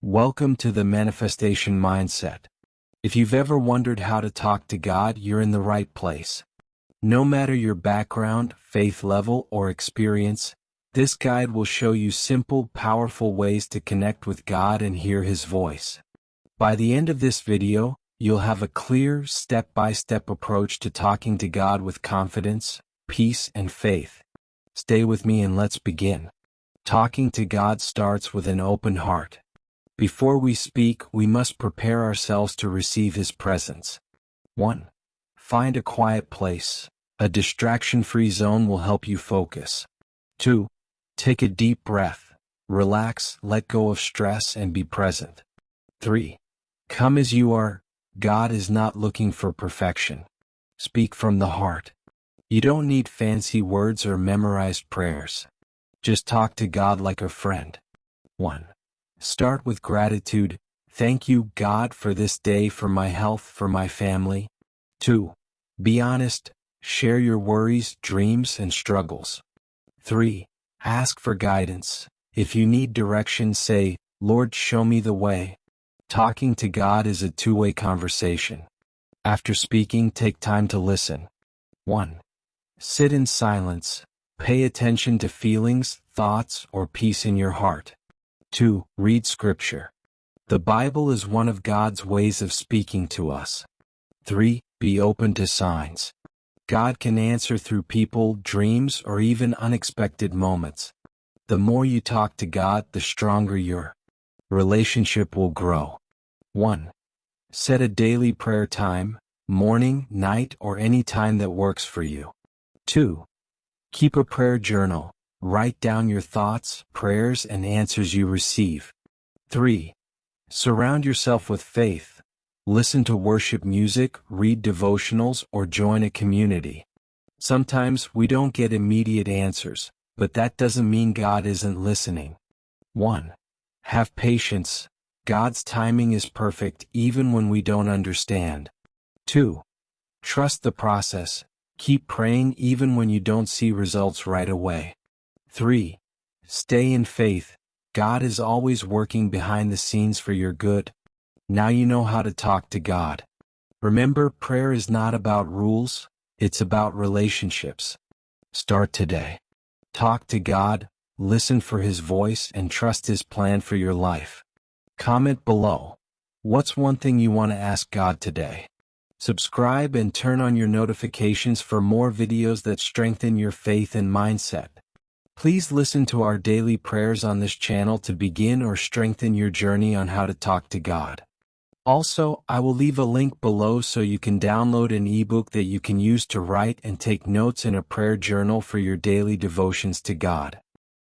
Welcome to the Manifestation Mindset. If you've ever wondered how to talk to God, you're in the right place. No matter your background, faith level, or experience, this guide will show you simple, powerful ways to connect with God and hear His voice. By the end of this video, you'll have a clear, step-by-step approach to talking to God with confidence, peace, and faith. Stay with me and let's begin. Talking to God starts with an open heart. Before we speak, we must prepare ourselves to receive His presence. 1. Find a quiet place. A distraction-free zone will help you focus. 2. Take a deep breath. Relax, let go of stress, and be present. 3. Come as you are. God is not looking for perfection. Speak from the heart. You don't need fancy words or memorized prayers. Just talk to God like a friend. 1. Start with gratitude. Thank you, God, for this day, for my health, for my family. 2. Be honest. Share your worries, dreams, and struggles. 3. Ask for guidance. If you need direction, say, Lord, show me the way. Talking to God is a two-way conversation. After speaking, take time to listen. 1. Sit in silence. Pay attention to feelings, thoughts, or peace in your heart. 2. Read Scripture. The Bible is one of God's ways of speaking to us. 3. Be open to signs. God can answer through people, dreams, or even unexpected moments. The more you talk to God, the stronger your relationship will grow. 1. Set a daily prayer time, morning, night, or any time that works for you. 2. Keep a prayer journal. Write down your thoughts, prayers, and answers you receive. 3. Surround yourself with faith. Listen to worship music, read devotionals, or join a community. Sometimes we don't get immediate answers, but that doesn't mean God isn't listening. 1. Have patience. God's timing is perfect even when we don't understand. 2. Trust the process. Keep praying even when you don't see results right away. 3. Stay in faith. God is always working behind the scenes for your good. Now you know how to talk to God. Remember, prayer is not about rules, it's about relationships. Start today. Talk to God, listen for His voice, and trust His plan for your life. Comment below. What's one thing you want to ask God today? Subscribe and turn on your notifications for more videos that strengthen your faith and mindset. Please listen to our daily prayers on this channel to begin or strengthen your journey on how to talk to God. Also, I will leave a link below so you can download an ebook that you can use to write and take notes in a prayer journal for your daily devotions to God.